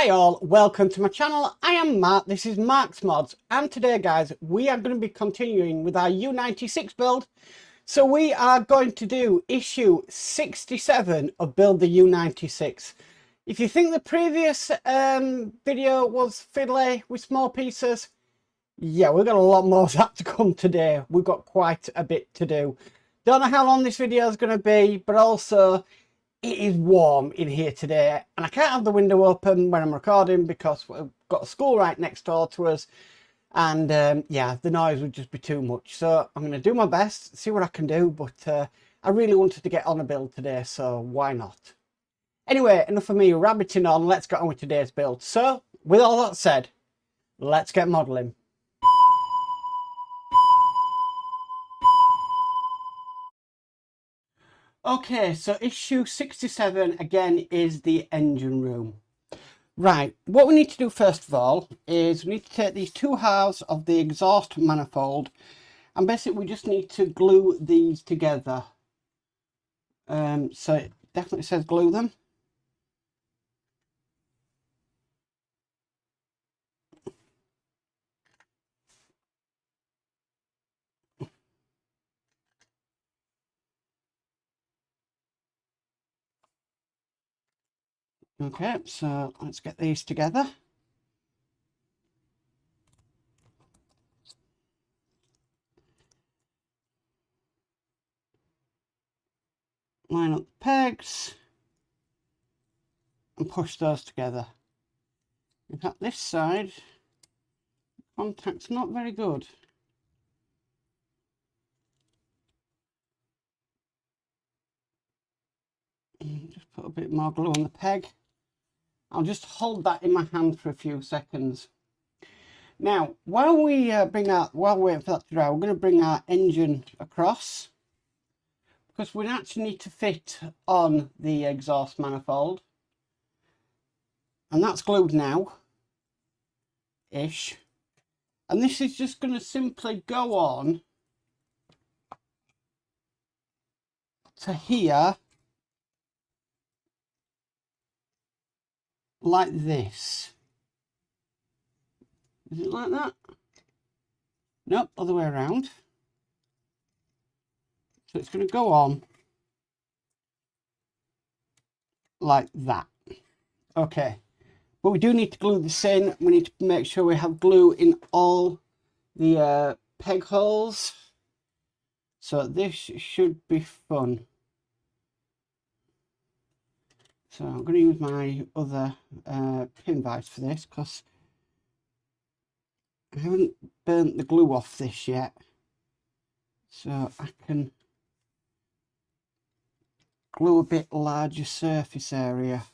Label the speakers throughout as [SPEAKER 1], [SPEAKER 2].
[SPEAKER 1] Hi all, welcome to my channel. I am Mark, this is Mark's Mods, and today guys we are going to be continuing with our U96 build. So we are going to do issue 67 of Build the U96. If you think the previous video was fiddly with small pieces, yeah, we've got a lot more of that to come today. We've got quite a bit to do. Don't know how long this video is going to be, but also it is warm in here today and I can't have the window open when I'm recording because we've got a school right next door to us, and yeah, the noise would just be too much. So I'm going to do my best, see what I can do, but I really wanted to get on a build today, so why not? Anyway, enough of me rabbiting on, let's get on with today's build. So with all that said, let's get modelling. Okay, so issue 67 again is the engine room. Right, what we need to do first of all is we need to take these two halves of the exhaust manifold and basically we just need to glue these together. So it definitely says glue them. Okay, so let's get these together. Line up the pegs and push those together. In fact, this side, contact's not very good. Just put a bit more glue on the peg. I'll just hold that in my hand for a few seconds. Now, while we while we're waiting for that to dry, we're going to bring our engine across because we actually need to fit on the exhaust manifold, and that's glued now, ish. And this is just going to simply go on to here, like this. Is it like that? Nope, other way around. So it's going to go on like that. Okay, but we do need to glue this in. We need to make sure we have glue in all the peg holes. So this should be fun. So I'm going to use my other pin vise for this because I haven't burnt the glue off this yet. So I can glue a bit larger surface area,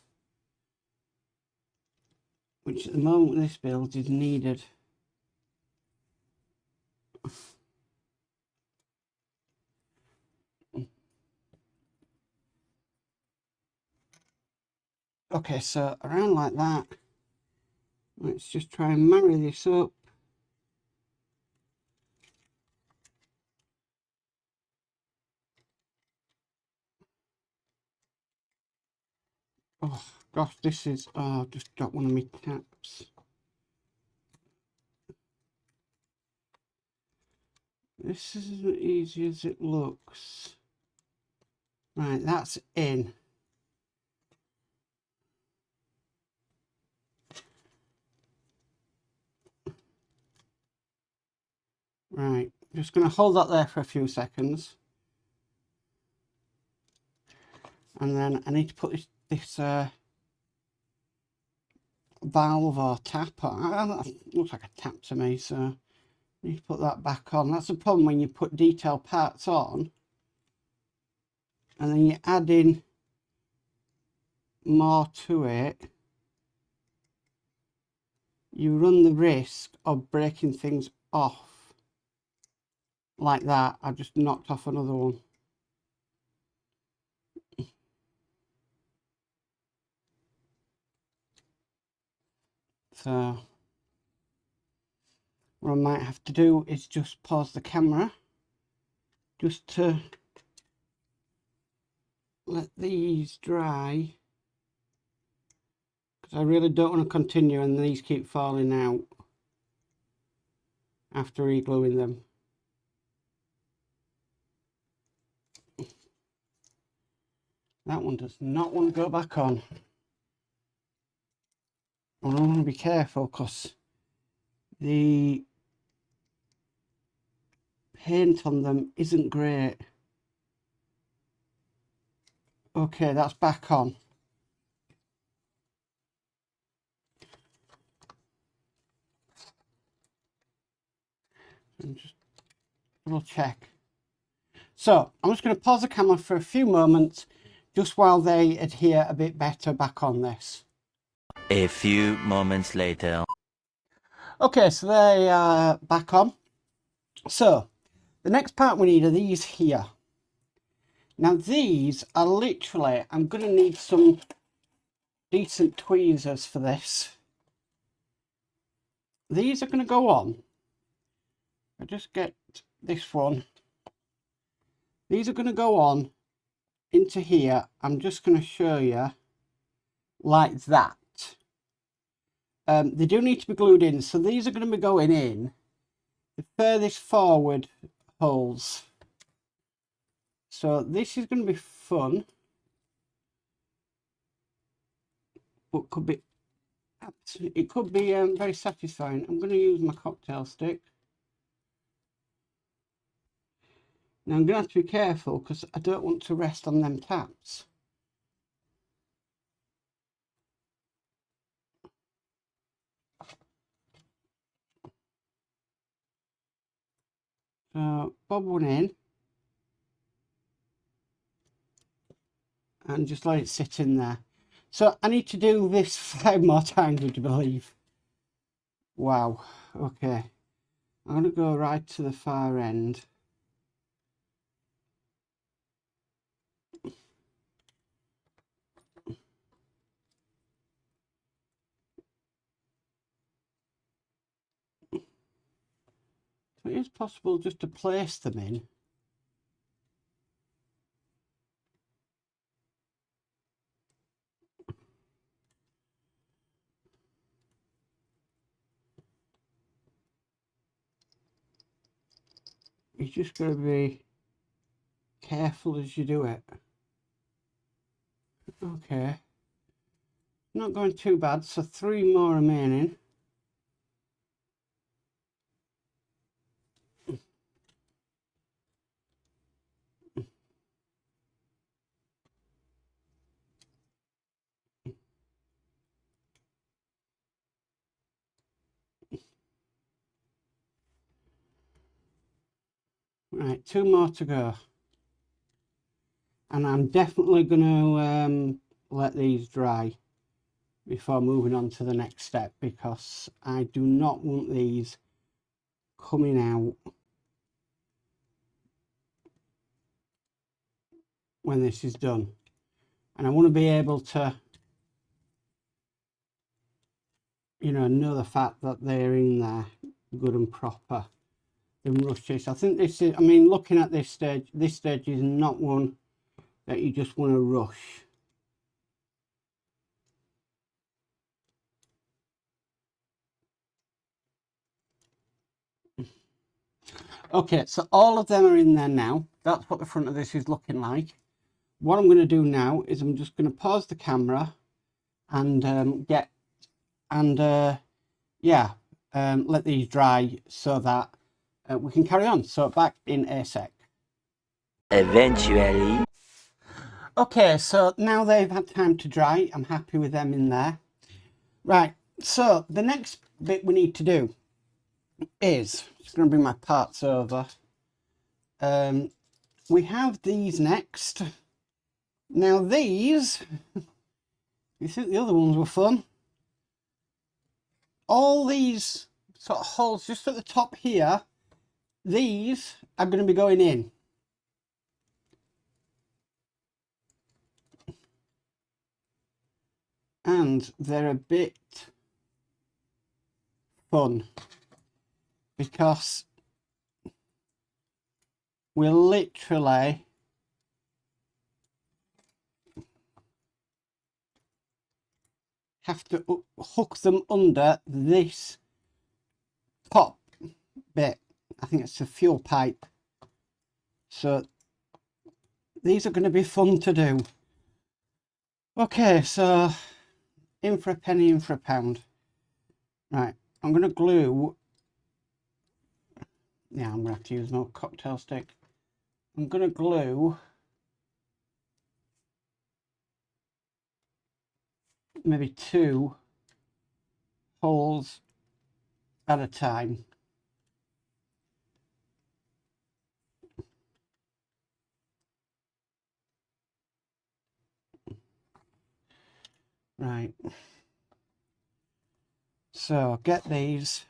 [SPEAKER 1] which at the moment with this build is needed. Okay, so around like that. Let's just try and marry this up. Oh gosh, this is, oh, I've just got one of my taps. This isn't as easy as it looks. Right, that's in. Right, just going to hold that there for a few seconds. And then I need to put this valve or tap on. It looks like a tap to me, so I need to put that back on. That's the problem when you put detail parts on and then you add in more to it. You run the risk of breaking things off. Like that, I just knocked off another one. So what I might have to do is just pause the camera just to let these dry, because I really don't want to continue and these keep falling out after re-gluing them. That one does not want to go back on. I want to be careful because the paint on them isn't great. Okay, that's back on. And just double check. So I'm just going to pause the camera for a few moments just while they adhere a bit better back on this.
[SPEAKER 2] A few moments later.
[SPEAKER 1] Okay, so they are back on. So the next part we need are these here. Now these are literally, I'm going to need some decent tweezers for this. These are going to go on. I just get this one. These are going to go on into here. I'm just going to show you like that. They do need to be glued in, so these are going to be going in the furthest forward holes. So this is going to be fun, but could be, it could be very satisfying. I'm going to use my cocktail stick. Now I'm going to have to be careful because I don't want to rest on them taps. So bob one in and just let it sit in there. So I need to do this 5 more times, would you believe? Wow. Okay. I'm going to go right to the far end. So it is possible just to place them in. You just got to be careful as you do it. Okay. Not going too bad, so 3 more remaining. Right, 2 more to go. And I'm definitely going to let these dry before moving on to the next step, because I do not want these coming out when this is done. And I want to be able to, you know the fact that they're in there good and proper and rushy. So I think this is, I mean, looking at this stage is not one that you just want to rush. Okay, so all of them are in there now. That's what the front of this is looking like. What I'm going to do now is I'm just going to pause the camera and let these dry so that we can carry on. So back in a sec.
[SPEAKER 2] Eventually.
[SPEAKER 1] Okay, so now they've had time to dry. I'm happy with them in there. Right, so the next bit we need to do is, just going to bring my parts over. We have these next. Now these, you think the other ones were fun? All these sort of holes just at the top here, these are going to be going in. And they're a bit fun because we're literally have to hook them under this top bit. I think it's a fuel pipe. So these are going to be fun to do. Okay, so in for a penny, in for a pound. Right, I'm going to glue. Yeah, I'm going to have to use no cocktail stick. I'm going to glue maybe 2 holes at a time. Right. So get these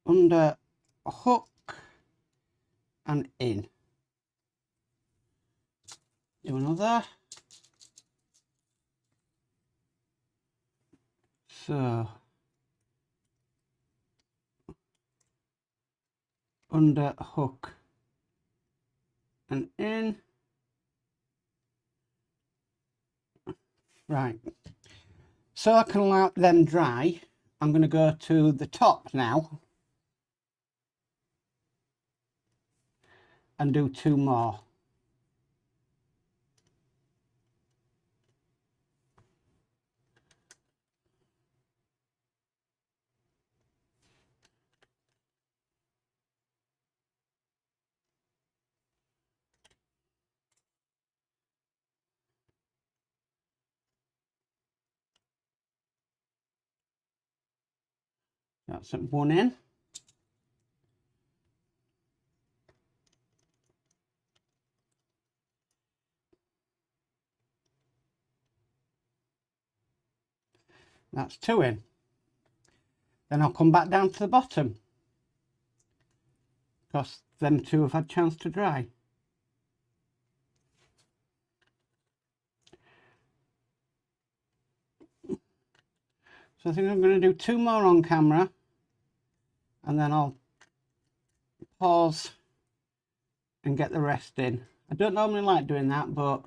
[SPEAKER 1] under a hook and in. Do another. So under hook and in. Right. So I can let them dry. I'm going to go to the top now and do 2 more. That's at one in. That's 2 in. Then I'll come back down to the bottom because them 2 have had a chance to dry. So I think I'm going to do 2 more on camera and then I'll pause and get the rest in. I don't normally like doing that, but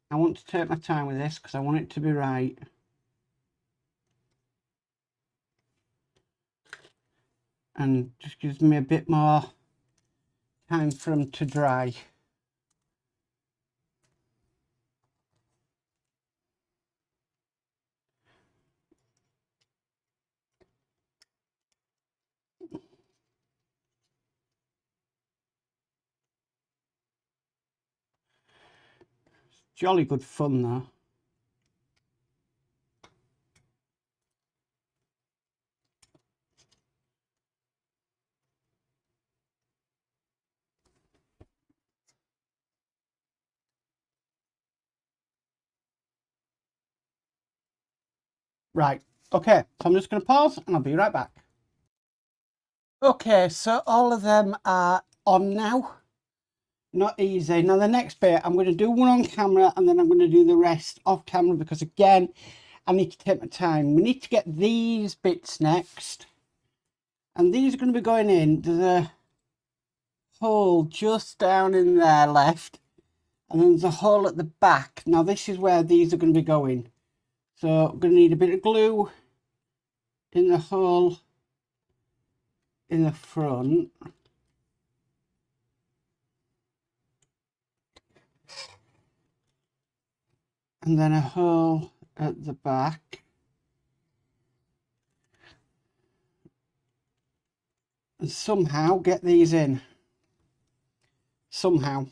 [SPEAKER 1] I want to take my time with this because I want it to be right. And just gives me a bit more time for them to dry. Jolly good fun though. Right, okay, so I'm just going to pause and I'll be right back. Okay, so all of them are on now. Not easy. Now the next bit, I'm going to do one on camera and then I'm going to do the rest off camera because again, I need to take my time. We need to get these bits next. And these are going to be going in. There's a hole just down in there left. And then there's a hole at the back. Now this is where these are going to be going. So I'm going to need a bit of glue in the hole in the front. And then a hole at the back. And somehow get these in. Somehow.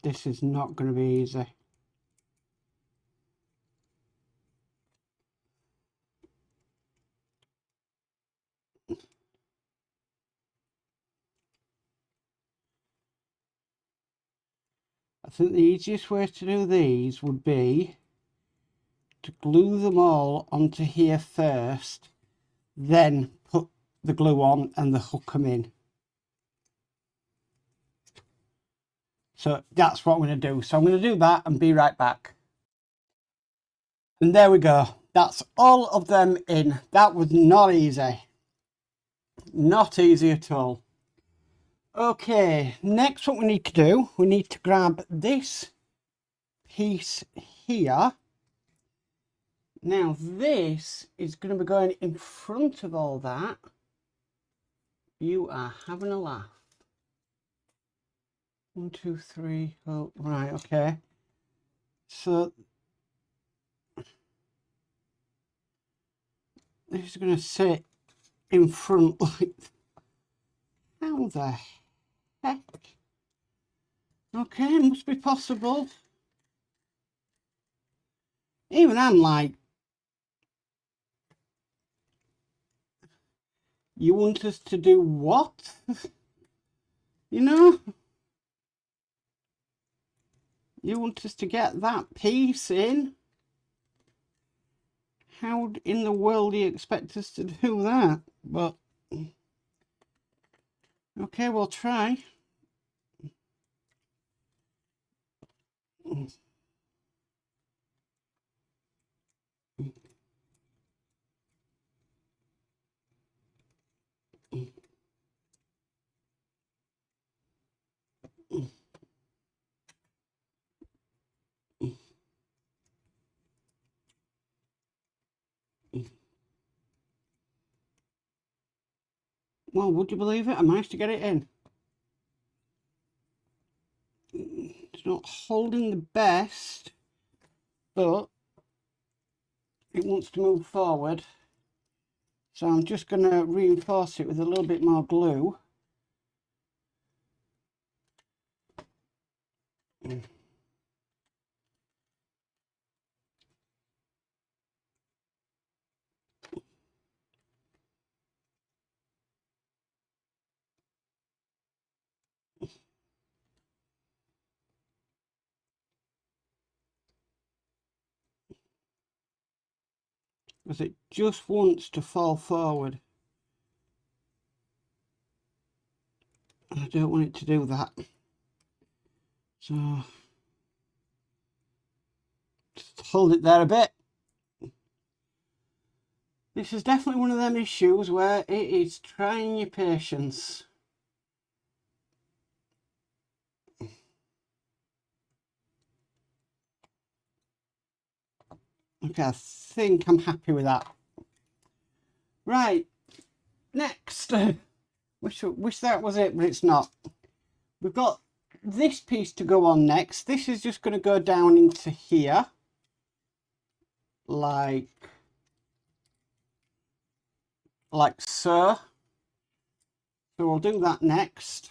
[SPEAKER 1] This is not going to be easy. I think the easiest way to do these would be to glue them all onto here first then put the glue on and the hook them in. So that's what I'm going to do. So I'm going to do that and be right back. And there we go. That's all of them in. That was not easy. Not easy at all. Okay, next what we need to do, we need to grab this piece here. Now this is going to be going in front of all that. You are having a laugh. 1, 2, 3. Oh, right, okay. So this is going to sit in front like, how the heck? Okay, must be possible. Even I'm like, you want us to do what? You know? You want us to get that piece in? How in the world do you expect us to do that? But, okay, we'll try. Well, would you believe it? I managed to get it in. It's not holding the best, but it wants to move forward. So I'm just going to reinforce it with a little bit more glue. Because it just wants to fall forward. And I don't want it to do that. So just hold it there a bit. This is definitely one of them issues where it is trying your patience. Okay, I think I'm happy with that. Right, next. Wish that was it, but it's not. We've got this piece to go on next. This is just going to go down into here. Like so. So we'll do that next.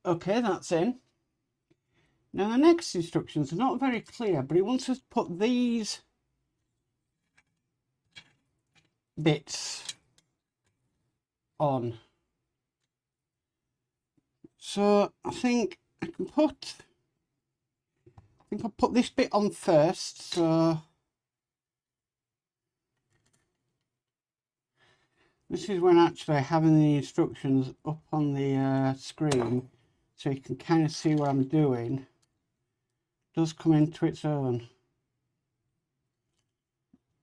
[SPEAKER 1] Okay, that's in. Now the next instructions are not very clear, but he wants us to put these bits on. So I think I'll put this bit on first. So this is when actually having the instructions up on the screen, so you can kind of see what I'm doing, does come into its own.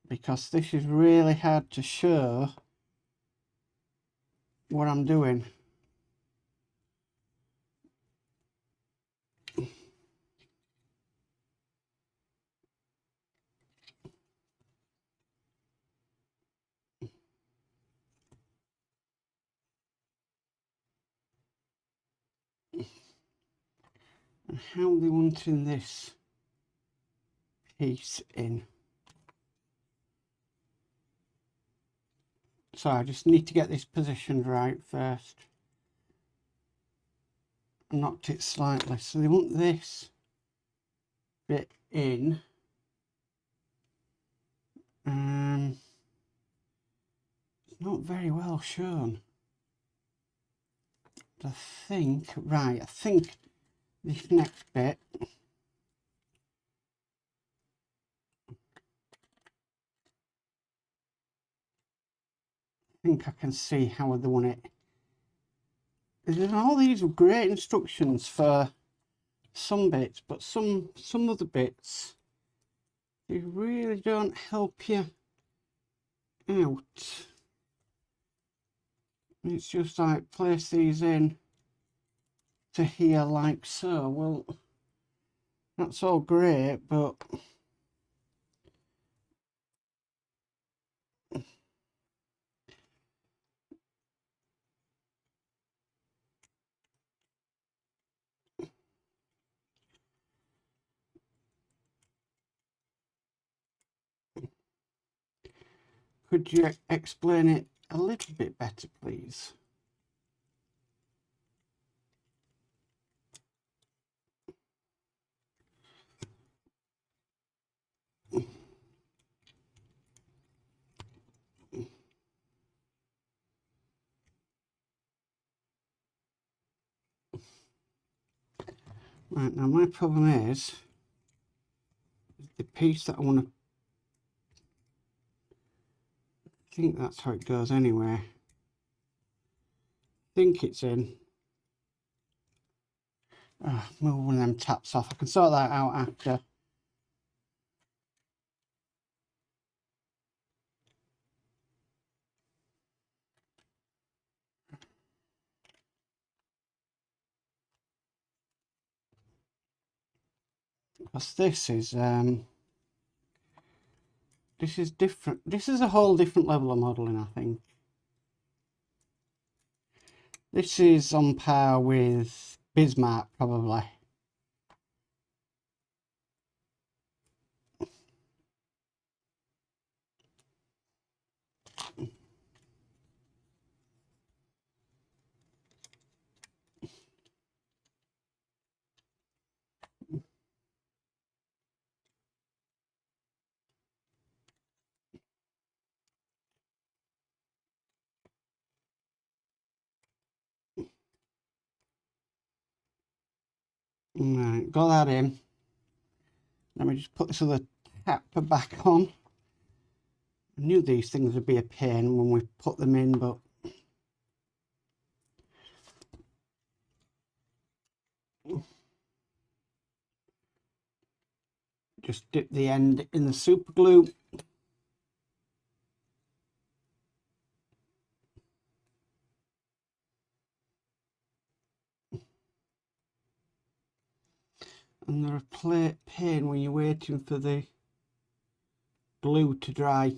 [SPEAKER 1] Because this is really hard to show what I'm doing. And how they wanting this piece in. So I just need to get this positioned right first. I knocked it slightly. So they want this bit in. It's not very well shown. But I think, right, I think this next bit, I think I can see how they want it. There's all these great instructions for some bits, but some other bits, they really don't help you out. It's just like place these in to here like so. Well, that's all great, but could you explain it a little bit better, please? Right, now my problem is the piece that I want to, I think that's how it goes anyway. I think it's in. Move one of them taps off. I can sort that out after. Because this is different. This is a whole different level of modelling, I think. This is on par with Bismarck, probably. Right, got that in. Let me just put this other tap back on. I knew these things would be a pain when we put them in, but just dip the end in the super glue. And they're a pain when you're waiting for the glue to dry.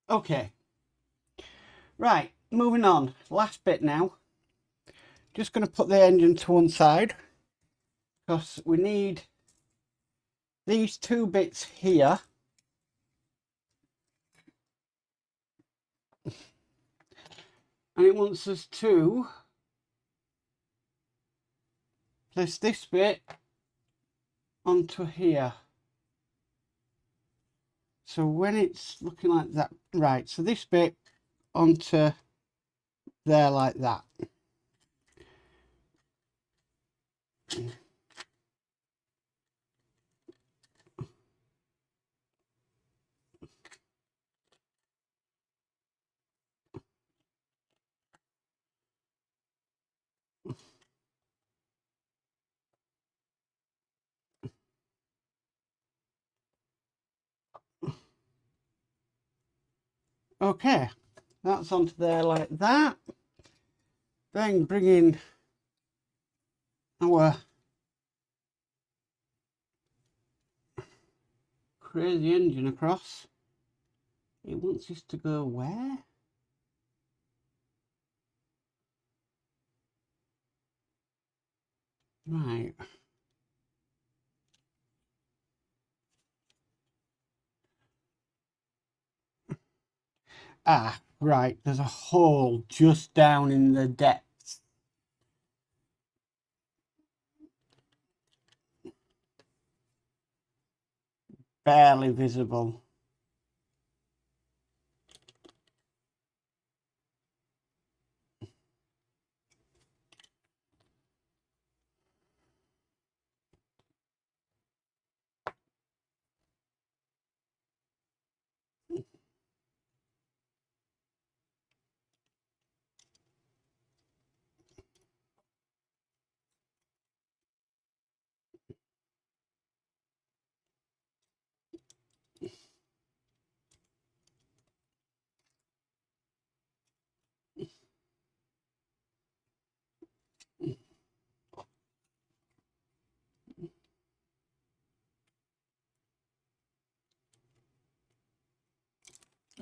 [SPEAKER 1] Okay, right, moving on. Last bit now. Just going to put the engine to one side because we need these two bits here. And it wants us to place this bit onto here. So when it's looking like that, right, so this bit onto there like that. Okay, that's onto there like that. Then bring in our crazy engine across. It wants us to go where? Right. Ah, right. There's a hole just down in the depths. Barely visible.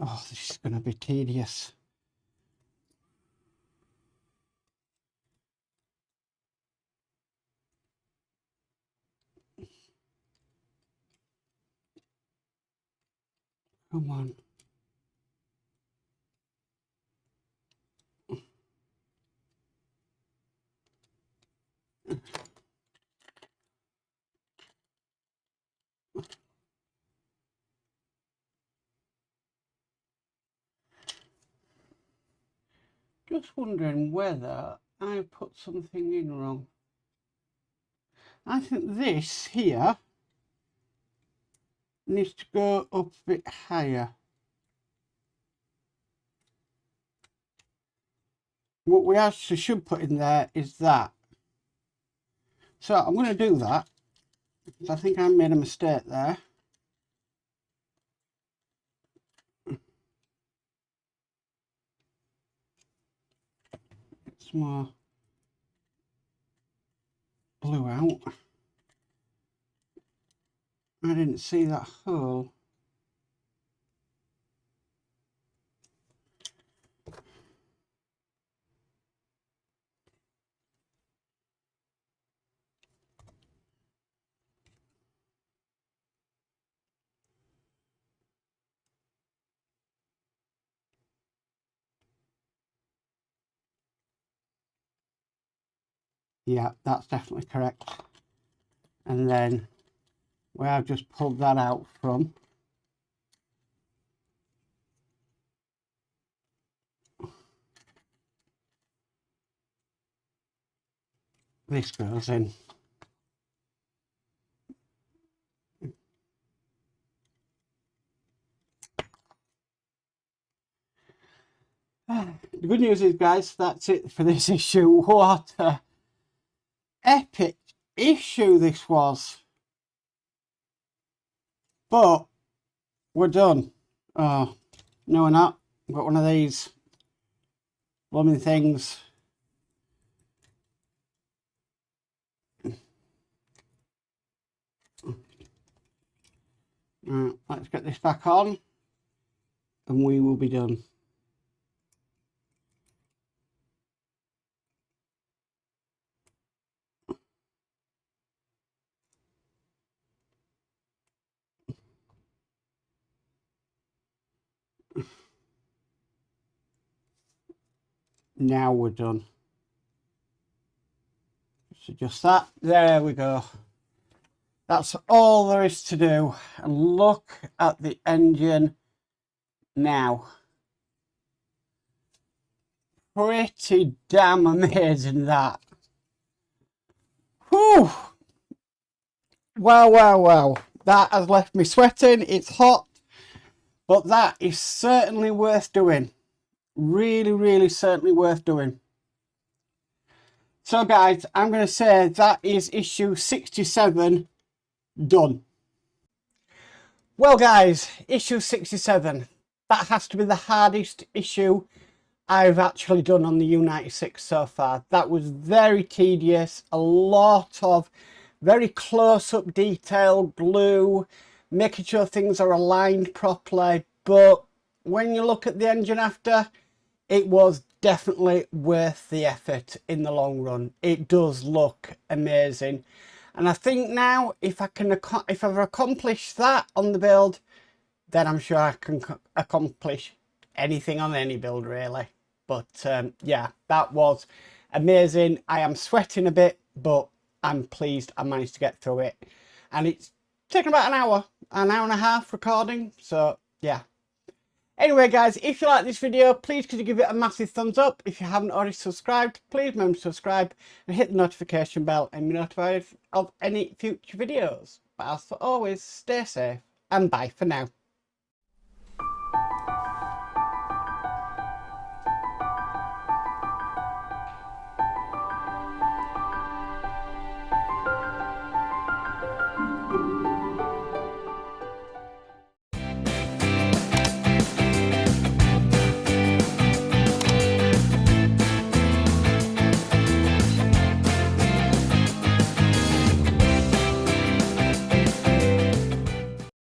[SPEAKER 1] Oh, this is going to be tedious. Come on. Just wondering whether I put something in wrong. I think this here needs to go up a bit higher. What we actually should put in there is that. So I'm going to do that. I think I made a mistake there. It's more blue out. I didn't see that hole. Yeah, that's definitely correct. And then where I've just pulled that out from, this goes in. The good news is, guys, that's it for this issue. What a epic issue this was. But we're done. Oh, no, we're not. We've got one of these blooming things. Right, let's get this back on and we will be done. Now we're done. Just adjust that. There we go. That's all there is to do. And look at the engine now. Pretty damn amazing, that. Whew. Wow, wow, wow. That has left me sweating. It's hot. But that is certainly worth doing. Really, really certainly worth doing. So guys, I'm going to say that is issue 67 done. Well guys, issue 67. That has to be the hardest issue I've actually done on the U96 so far. That was very tedious. A lot of very close-up detail, glue, making sure things are aligned properly. But when you look at the engine after, it was definitely worth the effort in the long run. It does look amazing, and I think now if I've accomplished that on the build, then I'm sure I can accomplish anything on any build really. But yeah, that was amazing. I am sweating a bit, but I'm pleased I managed to get through it, and it's taken about an hour and a half recording, so yeah. Anyway guys, if you like this video, please could you give it a massive thumbs up. If you haven't already subscribed, please remember to subscribe and hit the notification bell and be notified of any future videos. But as for always, stay safe and bye for now.